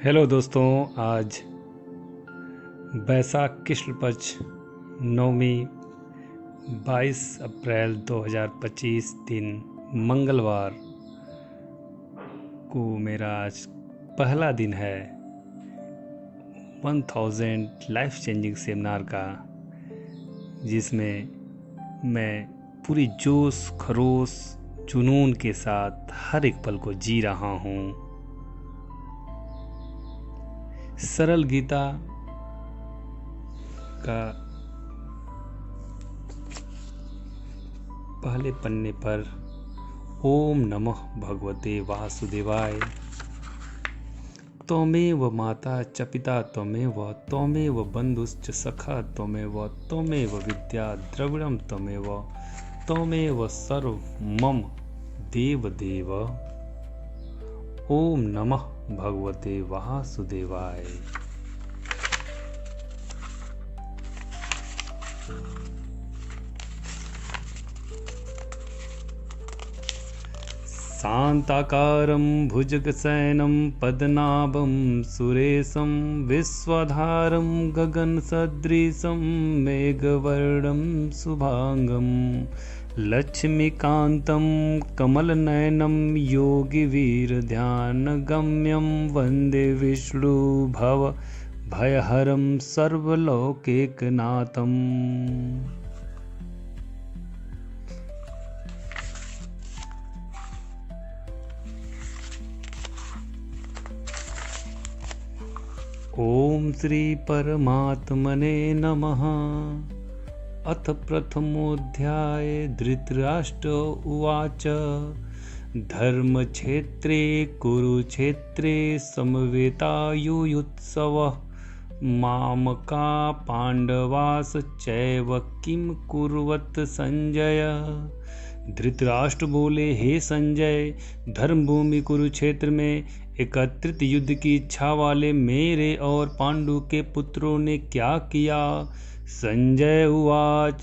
Hello दोस्तों, आज बैसाख कृष्ण पक्ष नवमी 22 अप्रैल 2025 दिन मंगलवार को मेरा आज पहला दिन है 1000 लाइफ चेंजिंग सेमिनार का, जिसमें मैं पूरी जोश खरोश जुनून के साथ हर एक पल को जी रहा हूँ। सरल गीता का पहले पन्ने पर ओम नमः भगवते वासुदेवाय, त्वमेव माता च पिता त्वमेव बंधुश्च सखा त्वमेव विद्या द्रविणं त्वमेव सर्वमम देवदेव। ओम नमः भगवते वासुदेवाय। शान्ताकारं भुजगशयनं पद्मनाभं सुरेशं विश्वधारं गगनसदृशं मेघवर्णं शुभांगं लक्ष्मीकान्तं कमलनयनं योगिवीरध्यानगम्यं वन्दे विष्णुभवभयहरं सर्वलोकैकनाथम्। ओम श्री परमात्मने नमः। अथ प्रथमोऽध्याय। धृतराष्ट्र उवाच धर्मक्षेत्रे कुरुक्षेत्रे समवेतायुयुत्सवः मामका पांडवाश्चैव किं कुर्वत संजय। धृतराष्ट्र बोले, हे संजय, धर्मभूमि कुरुक्षेत्र में एकत्रित युद्ध की इच्छा वाले मेरे और पांडु के पुत्रों ने क्या किया। संजय उवाच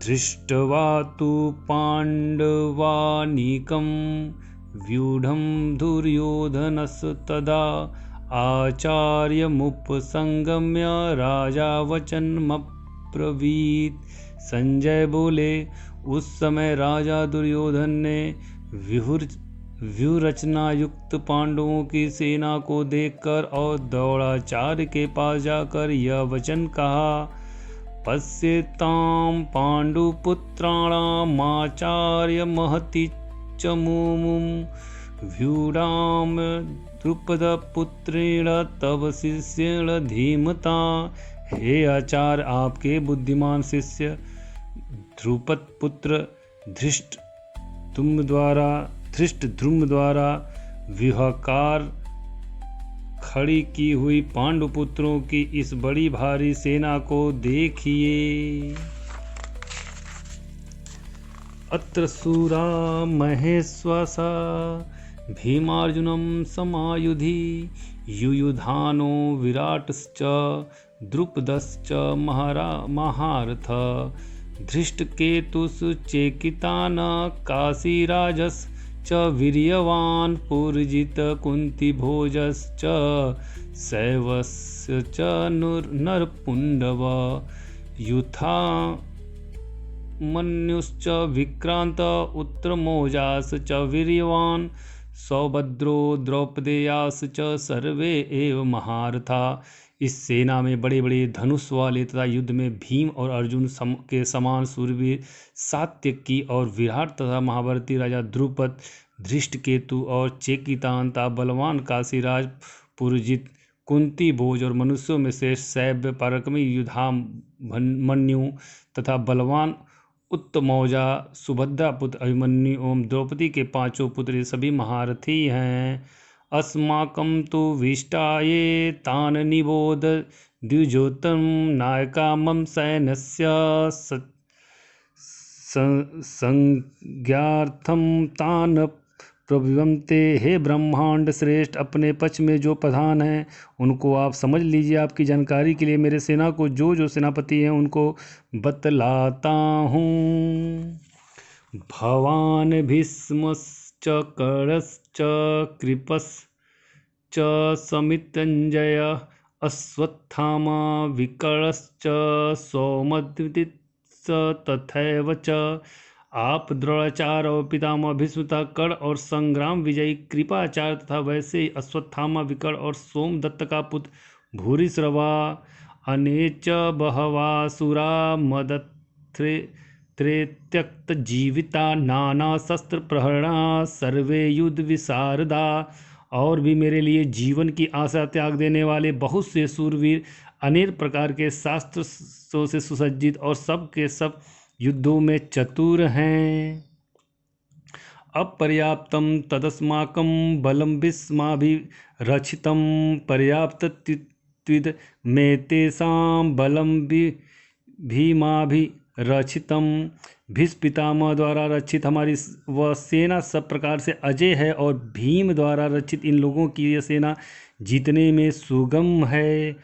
दृष्ट्वा तु पांडवानीकं व्यूढं दुर्योधनस्तदा आचार्यमुपसंगम्य राजा वचनमब्रवीत्। संजय बोले, उस समय राजा दुर्योधन ने व्यूहरचना युक्त पांडवों की सेना को देखकर और द्रोणाचार्य के पास जाकर यह वचन कहा, पश्यतां पांडुपुत्राणामाचार्य महति च मुमुं व्यूढां द्रुपदपुत्रेण तव शिष्येण धीमता। हे आचार्य, आपके बुद्धिमान शिष्य द्रुपद पुत्र धृष्टद्युम्न द्वारा व्यूहाकार खड़ी की हुई पांडुपुत्रों की इस बड़ी भारी सेना को देखिए। अत्र शूरा महेश्वसा भीमार्जुनं समायुधि युयुधानो विराटश्च द्रुपदश्च महारथ धृष्टकेतुश्चेकितान काशीराजश्च वीर्यवान् पुरजित कुन्तीभोजश्च शैवश्च नरपुण्डव युधामन्युश्च विक्रांत उत्तमौजाश्च वीर्यवान् सौभद्रो द्रौपदेयाश्च सर्वे एव महारथा। इस सेना में बड़े बड़े धनुष वाले तथा युद्ध में भीम और अर्जुन के समान सूरवीर सात्यकी और विराट तथा महाभारती राजा द्रुपद, धृष्टकेतु और चेकितान तथा बलवान काशीराज पुरजित, कुंती भोज और मनुष्यों में श्रेष्ठ शैव्य पराक्रमी युधामन्यु तथा बलवान उत्तमौजा सुभद्रा पुत्र अभिमन्यु एवं द्रौपदी के पांचों पुत्र सभी महारथी हैं। अस्माकं तु विष्टाये तान् निबोध द्विजोत्तम नायका मम सैन्यस्य संज्ञार्थं तान् प्रब्रवीमते। हे ब्रह्मांड श्रेष्ठ, अपने पक्ष में जो प्रधान हैं उनको आप समझ लीजिए। आपकी जानकारी के लिए मेरे सेना को जो सेनापति हैं उनको बतलाता हूँ। भवान् भीष्मश्च कर्णश्च कृपश्च समितञ्जय अश्वत्थामा विकर्णश्च सौमद्विदित्स तथैव च आप द्रोणाचार्य पितामह भीष्म तथा कर्ण और संग्राम विजयी कृपाचार्य तथा वैसे ही अश्वत्थामा विकर्ण और सोमदत्त का पुत्र भूरिश्रवा अनेच बहवासुरा मदत्रेत्यक्त जीविता नाना शस्त्र प्रहरणा सर्वे युद्ध विशारदा। और भी मेरे लिए जीवन की आशा त्याग देने वाले बहुत से सूरवीर अनेक प्रकार के शास्त्रों से सुसज्जित और सब के सब युद्धों में चतुर हैं। अपर्याप्तं तदस्माकं बलं भीष्माभिरक्षितं पर्याप्तत्विद में तेषां बलं भीमाभिरक्षितं। भीष्म पितामह द्वारा रक्षित हमारी वह सेना सब प्रकार से अजय है और भीम द्वारा रक्षित इन लोगों की यह सेना जीतने में सुगम है।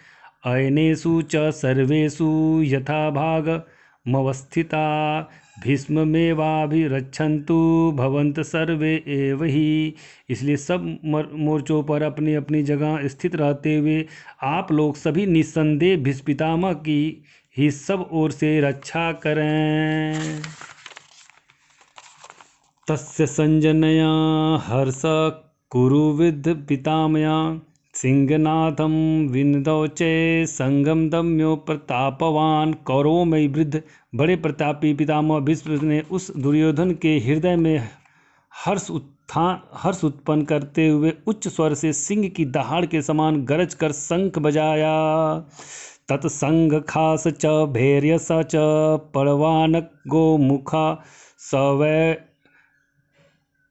अयनेषु च सर्वेषु यथाभागमवस्थिता भीष्ममेवाभिरक्षन्तु भवन्तः सर्वे एव ही। इसलिए सब मोर्चों पर अपनी अपनी जगह स्थित रहते हुए आप लोग सभी निस्संदेह भीष्म पितामह की ही सब ओर से रक्षा करें। तस्य संजनया हर्ष कुरुविद पितामया सिंहनाथम विनदौ चे संगम दम्यो प्रतापवान। कौरवों में वृद्ध बड़े प्रतापी पितामह भीष्म ने उस दुर्योधन के हृदय में हर्ष उत्पन्न करते हुए उच्च स्वर से सिंह की दहाड़ के समान गरज कर शंख बजाया। तत्संग खास च भैर्यस च पड़वानक गोमुखा सवै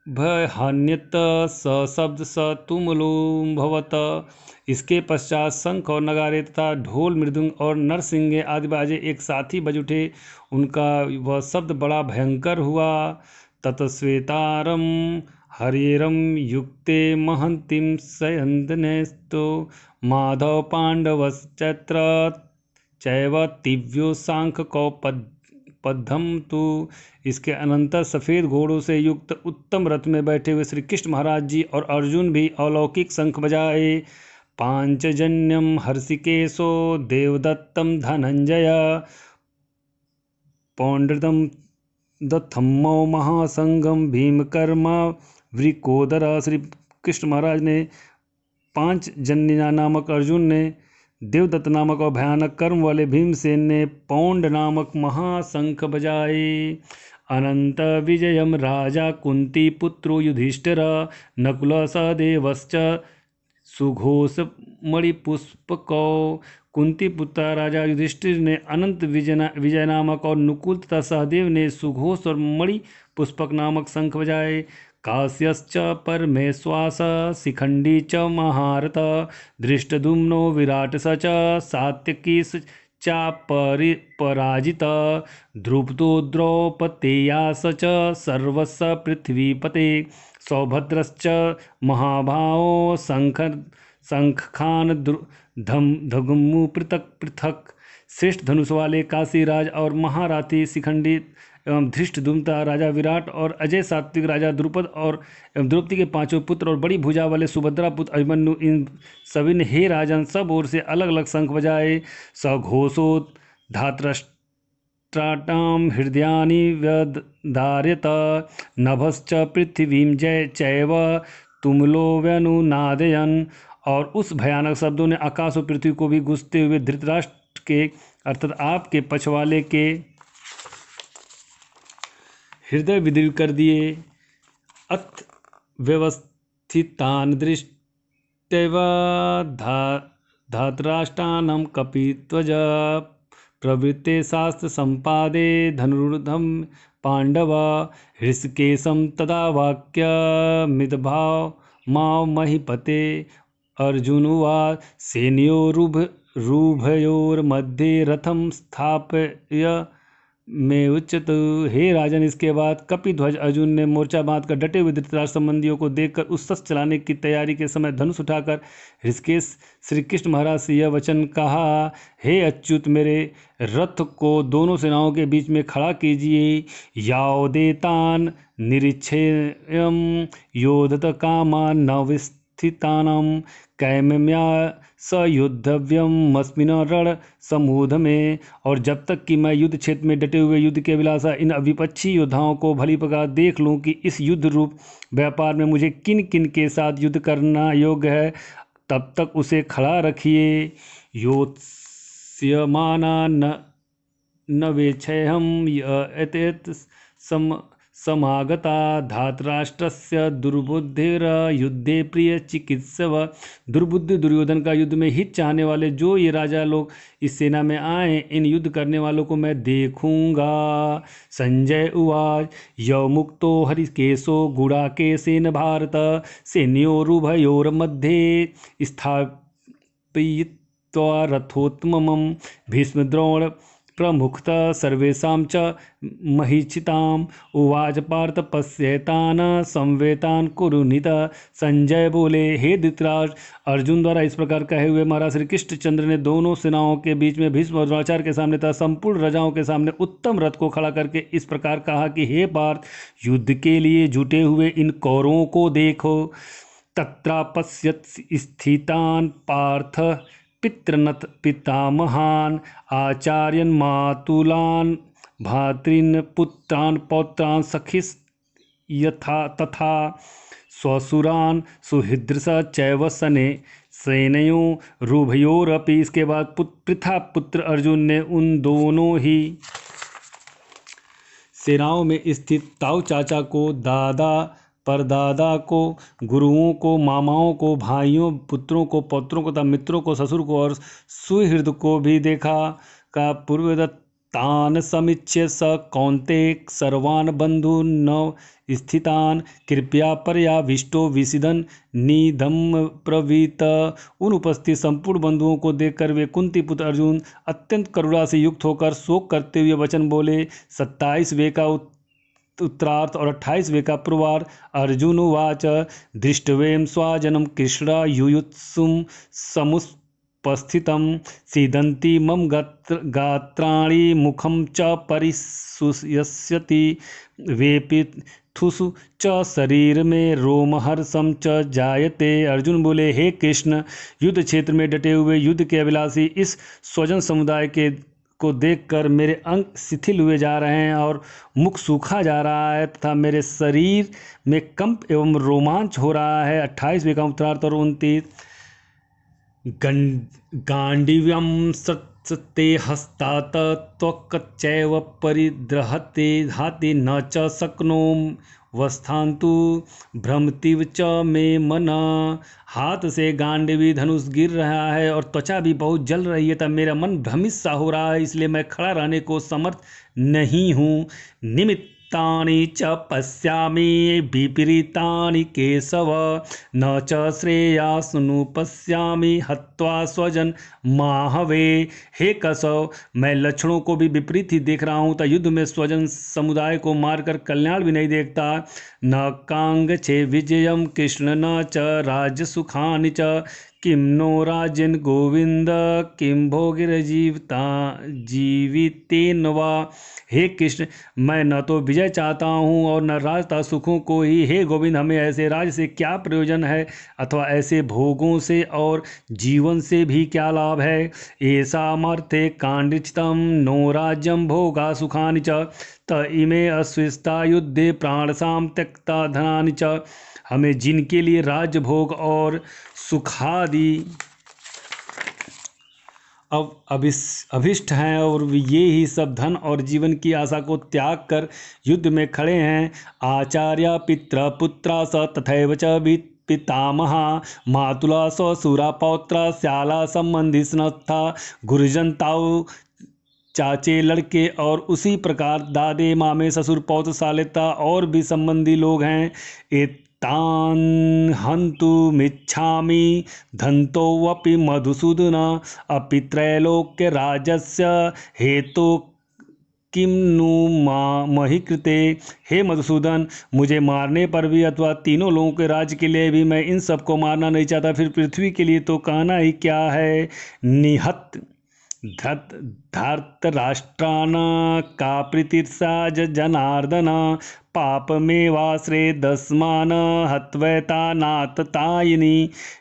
भयहान्यत सशब्द स तुमुलुम भवत। इसके पश्चात शंख और नगारे तथा ढोल मृदंग और नरसिंगे आदि बाजे एक साथ ही बज उठे। उनका वह शब्द बड़ा भयंकर हुआ। ततश्वेतारम हरिरम युक्ते महंतिम सयंदनेस्तो माधव पांडवश्चैत्र चैव तिव्यो सांख कौपद्धम तु। इसके अनंतर सफ़ेद घोड़ों से युक्त उत्तम रथ में बैठे हुए श्री कृष्ण महाराज जी और अर्जुन भी अलौकिक शंख बजाए। पांचजन्यम हर्षिकेशो देवदत्तम धनंजय पौंड्रदम दथम्मो महासंगम भीमकर्मा वृकोदर। श्री कृष्ण महाराज ने पांचजन्य नामक अर्जुन ने, देवदत्त नामक और भयानक कर्म वाले भीमसेन ने पौंड नामक महाशंख बजाए। अनंत विजयम राजा कुंती पुत्रो युधिष्ठिर नकुल सहदेवश्च सुघोष मणिपुष्पकौ। कुंती पुत्र राजा युधिष्ठिर ने अनंत विजय नामक और नुकुल तथा सहदेव ने सुघोष और मणि पुष्पक नामक शंख बजाए। काश्यश्च परमेश्वास शिखंडी च महारथ धृष्टद्युम्नो विराटस च सात्यकीस चापराजित द्रुपदो द्रौपदेयास च सर्वस्य पृथ्वीपते सौभद्रश्च महाभावो शंखखान धगमु पृथक पृथक। श्रेष्ठ धनुष वाले काशीराज और महारथी शिखंडी एवं धृष्टद्युम्न राजा विराट और अजय सात्विक राजा द्रुपद और द्रौपदी के पांचों पुत्र और बड़ी भुजा वाले सुभद्रा पुत्र अभिमन्यु, इन सभी ने हे राजन सब ओर से अलग अलग शंख बजाए। सघोषो धातराष्ट्राटाम हृदयानि व्यधार्यत नभश्च पृथ्वीं जय चैव तुमुलो व्यनुनादयन। और उस भयानक शब्दों ने आकाश और पृथ्वी को भी गूंजते हुए धृतराष्ट्र के अर्थात आपके पछवाले के हृदय विदीर्ण कर दिए। अथ व्यवस्थितान दृष्ट्वा धातराष्ट्राणां कपिध्वज प्रवृत्ते शास्त्र संपादे धनुर्धम पांडव हृषिकेशं तदा वाक्यमिदभाव माव महीपते। अर्जुनुवाच सेनयोरुभयोर्मध्ये रथं स्थापय में उच्चत। हे राजन, इसके बाद कपिध्वज अर्जुन ने मोर्चा बांधकर डटे हुए धृतराष्ट्र संबंधियों को देखकर उस शस्त्र चलाने की तैयारी के समय धनुष उठाकर ऋषिकेश श्री कृष्ण महाराज से यह वचन कहा, हे अच्युत, मेरे रथ को दोनों सेनाओं के बीच में खड़ा कीजिए। यावदेतान निरीक्षेयम योधत कामा नवस्थितानम कैमम्या सयुद्धव्यम मस्मिन रण समूध में। और जब तक कि मैं युद्ध क्षेत्र में डटे हुए युद्ध के अभिलाषा इन विपक्षी योद्धाओं को भली प्रकार देख लूं कि इस युद्ध रूप व्यापार में मुझे किन किन के साथ युद्ध करना योग्य है, तब तक उसे खड़ा रखिए। योत्स्यमाना न वेक्षेहम एतेत समागता धातराष्ट्रस्य दुर्बुद्धिर्युद्धे प्रिय चिकित्सव। दुर्बुद्धि दुर्योधन का युद्ध में हित चाहने वाले जो ये राजा लोग इस सेना में आए, इन युद्ध करने वालों को मैं देखूंगा। संजय उवाच यौमुक्तो हरिकेशो गुडाकेशेन भारत सैन्योरुभयोर्मध्ये स्थापयित्वा रथोत्तमं भीष्मद्रोण प्रमुखतः सर्वेषां च महीक्षिताम्। उवाच पार्थ पश्येतान् संवेतान् कुरुनित। संजय बोले, हे धृतराष्ट्र, अर्जुन द्वारा इस प्रकार कहे हुए महाराज श्री कृष्णचंद्र ने दोनों सेनाओं के बीच में भीष्म और द्रोणाचार्य के सामने तथा संपूर्ण राजाओं के सामने उत्तम रथ को खड़ा करके इस प्रकार कहा कि हे पार्थ, युद्ध के लिए जुटे हुए इन कौरवों को देखो। तत्रापश्यत् स्थितान् पार्थ पितृनथ पितामहान् आचार्यन् मातुलान् भातृन् पुत्रान् पौत्रान् सखिस् यथा तथा स्वसुरान् सुहृदृश चैव सने सेनयों रुभयोरपि। इसके बाद पृथा पुत्र अर्जुन ने उन दोनों ही सेनाओं में स्थित ताऊ चाचा को, दादा परदादा को, गुरुओं को, मामाओं को, भाइयों, पुत्रों को, पौत्रों को तथा मित्रों को, ससुर को और सुहृद को भी देखा। का पूर्वदत्त तान समीक्ष्य स कौन्तेय सर्वान् बंधु नव स्थितान कृपया पर्याविष्टो विसिदन निधम प्रवीत। उन उपस्थित संपूर्ण बंधुओं को देखकर वे कुंती पुत्र अर्जुन अत्यंत करुणा से युक्त होकर शोक करते हुए वचन बोले। 27वें का उत्तरार्थ और 28वें का पूर्वार्ध। अर्जुन उवाच दृष्टवेम स्वजनम कृष्ण युयुत्सुम समुपस्थितं सीदन्ति मम गात्राणि मुखं च परिशुष्यति वेपिथुषु च शरीर में रोमहर्षम च जायते। अर्जुन बोले, हे कृष्ण, युद्ध क्षेत्र में डटे हुए युद्ध के अभिलाषी इस स्वजन समुदाय को देखकर मेरे अंग शिथिल हुए जा रहे हैं और मुख सूखा जा रहा है तथा मेरे शरीर में कंप एवं रोमांच हो रहा है। 28वें का उत्तरार्थ और 29 गांडीव्यम सत्ते हस्तात त्वक्चैव परिद्रहते धाति न च शक्नो वस्थान्तु भ्रमतिव च मे मन। हाथ से गांडीवी धनुष गिर रहा है और त्वचा भी बहुत जल रही है तब मेरा मन भ्रमित सा हो रहा है, इसलिए मैं खड़ा रहने को समर्थ नहीं हूँ। निमित्तानि च पश्यामि विपरीतानि केशव न च श्रेयासनुपश्यामि हत्वा स्वजन माहवे। हे केशव, मैं लक्षणों को भी विपरीत ही देख रहा हूँ तथा युद्ध में स्वजन समुदाय को मारकर कल्याण भी नहीं देखता। न कांगछे विजयम कृष्ण न च राज्य सुखानि च किम नो राजन गोविंद किम भोगिरजीवता जीवितेन वा। हे कृष्ण, मैं न तो विजय चाहता हूँ और न राजता सुखों को ही। हे गोविंद, हमें ऐसे राज से क्या प्रयोजन है अथवा ऐसे भोगों से और जीवन से भी क्या लाभ है। ऐसा मर्थे कांडितम नो राज्यम भोगा सुखानि च त इमे अस्विस्ता युद्धे प्राणसाम त्यक्ता धनानि च। हमें जिनके लिए राज्य भोग और सुखादि अब अभिष्ट हैं और ये ही सब धन और जीवन की आशा को त्याग कर युद्ध में खड़े हैं। आचार्य पित्र पुत्रा स तथैव च पितामहा मातुला ससुरा पौत्र श्याला संबंधी स्नत्था गुरुजन ताऊ चाचे लड़के और उसी प्रकार दादे मामे ससुर पौत्र सालेता और भी संबंधी लोग हैं। तान् हन्तुमिच्छामि किम नु मही कृते। हे मधुसूदन, मुझे मारने पर भी अथवा तीनों लोगों के राज्य के लिए भी मैं इन सबको मारना नहीं चाहता, फिर पृथ्वी के लिए तो कहना ही क्या है। निहत धार्तराष्ट्रान् का प्रीतिर्षा जनार्दन, पापमेवाश्रेदस्मान् हत्वैतानाततायिनी।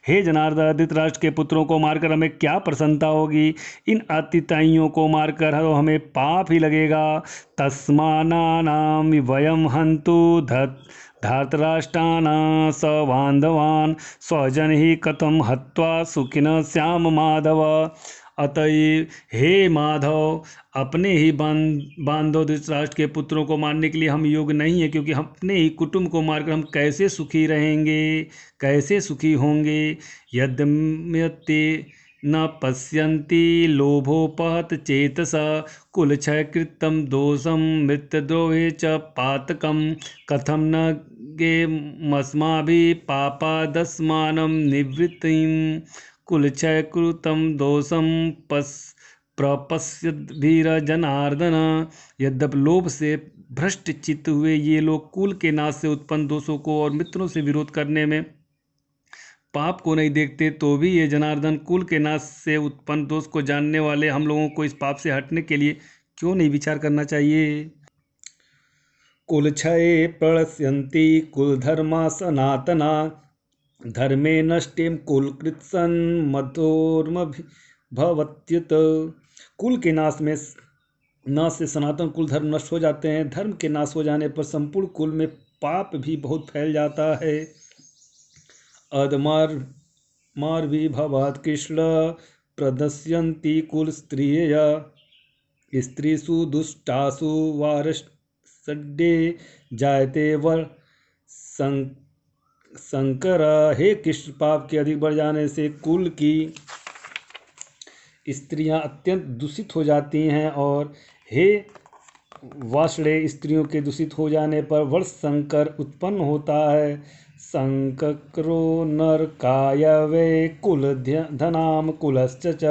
हे जनार्दन, धृतराष्ट्र के पुत्रों को मारकर हमें क्या प्रसन्नता होगी, इन अतिताइयों को मारकर हमें पाप ही लगेगा। तस्मानां वयं हन्तु धार्तराष्ट्रान् सबान्धवान्, स्वजन ही कथम हत्वा सुखिनः स्याम माधव। अतएव हे माधव, अपने ही बांधव धृतराष्ट्र के पुत्रों को मारने के लिए हम योग्य नहीं है, क्योंकि अपने ही कुटुंब को मारकर हम कैसे सुखी रहेंगे, कैसे सुखी होंगे। यद्यते न पश्यन्ति लोभोपहत चेतसा, कुलक्षय कृतं दोषं मृतद्रोहे च पातकं, कथम न गेमस्माभिः पापादस्मानं निवृत्तिं, कुलक्षय कृतं दोषं प्रपश्यद्भिर्जनार्दन। यद्यपि लोभ से भ्रष्ट चित्त हुए ये लोग कुल के नाश से उत्पन्न दोषों को और मित्रों से विरोध करने में पाप को नहीं देखते, तो भी ये जनार्दन कुल के नाश से उत्पन्न दोष को जानने वाले हम लोगों को इस पाप से हटने के लिए क्यों नहीं विचार करना चाहिए। कुलक्षये प्रणश्यन्ति कुलधर्मा सनातना, धर्मे नष्टे कुलकृत्सन् मधोर्मभवत्युत। कुल के नाश से सनातन कुल धर्म नष्ट हो जाते हैं। धर्म के नाश हो जाने पर संपूर्ण कुल में पाप भी बहुत फैल जाता है। अधमार भी भवात् कृष्ण प्रदस्यन्ति कुल स्त्रिय, स्त्रीषु दुष्टासु वारसड्डे जायते वर शंकर। हे कृष्ण, पाप के अधिक बढ़ जाने से कुल की स्त्रियां अत्यंत दूषित हो जाती हैं, और हे वाषडे, स्त्रियों के दूषित हो जाने पर वर्ष शंकर उत्पन्न होता है। शंकरो नरकाय वै कुल धनाम कुलश्च च,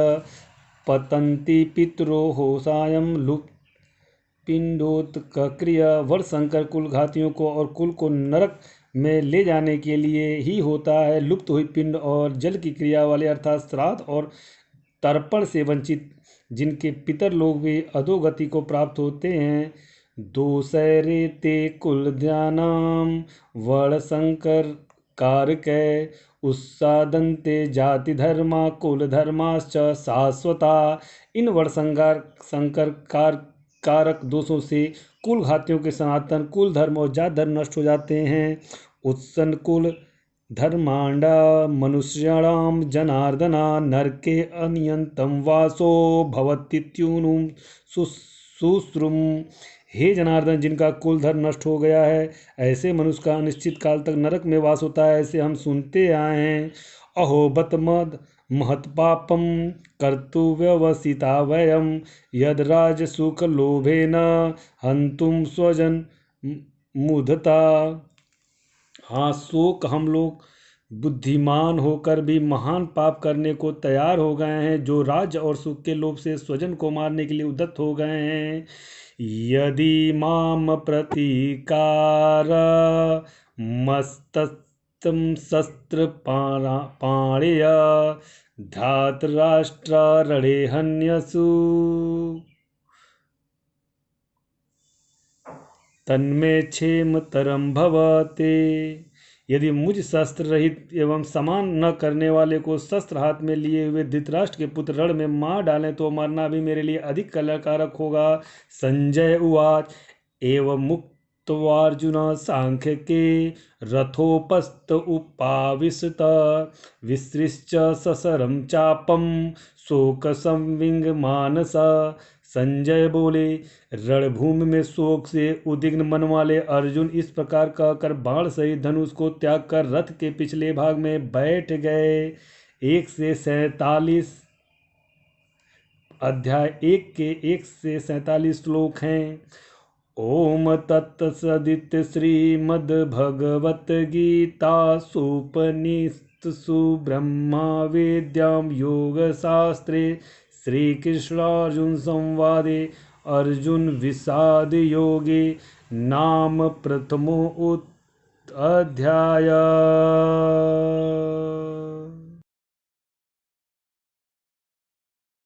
पतंती पितरो होसायम लुप्त पिंडोत्क्रिया। वर्षशंकर कुल घातियों को और कुल को नरक में ले जाने के लिए ही होता है। लुप्त हुई पिंड और जल की क्रिया वाले अर्थात श्राद्ध और तर्पण से वंचित जिनके पितर लोग भी अधोगति को प्राप्त होते हैं। दोषैरे ते कुल ध्यानाम वर्णशंकर कारकै, उत्सादन्ते जाति धर्मा कुल धर्माश्च शाश्वता। इन वर्णशंकर कारक दोषों से कुल घातियों के सनातन कुल धर्म और जात धर्म नष्ट हो जाते हैं। उत्सन्न कुल धर्मांडा मनुष्याणाम जनार्दना, नरके अनियंतम वासो भवतीत्यूनुम सुश्रुम। हे जनार्दन, जिनका कुल धर्म नष्ट हो गया है, ऐसे मनुष्य का अनिश्चित काल तक नरक में वास होता है, ऐसे हम सुनते आए हैं। अहो बत मद महत्पापम कर्तुव्यवसिता वयम, यद राज सुख लोभेन हंतुम स्वजन मुधता। हाँ, शोक, हम लोग बुद्धिमान होकर भी महान पाप करने को तैयार हो गए हैं, जो राज्य और सुख के लोभ से स्वजन को मारने के लिए उद्यत हो गए हैं। यदि माम प्रतीकार मस्तम शस्त्र पाणेय, धातराष्ट्रारणे हन्यसु, तन्मे क्षेमतरम भवते। यदि मुझ शस्त्र रहित एवं समान न करने वाले को शस्त्र हाथ में लिए हुए धृतराष्ट्र के पुत्र रण में मार डालें तो मरना भी मेरे लिए अधिक कल्याणकारक होगा। संजय उवाच एवं मुक्त्वार्जुन सांख्य के रथोपस्थ उपाविशत, विसृज्य ससरम चापम शोक संविंग मानसा। संजय बोले, रणभूमि में शोक से उद्विग्न मन वाले अर्जुन इस प्रकार कहकर बाण सहित धनुष को त्याग कर रथ के पिछले भाग में बैठ गए। 1 से 47 अध्याय 1 के 1 से 47 श्लोक हैं। ओम तत्सदिति श्रीमद्भगवत गीतासूपनिषत्सु ब्रह्मा विद्यां योग शास्त्रे श्री कृष्णार्जुन संवादे अर्जुन विषाद योगे नाम प्रथमो अध्याय।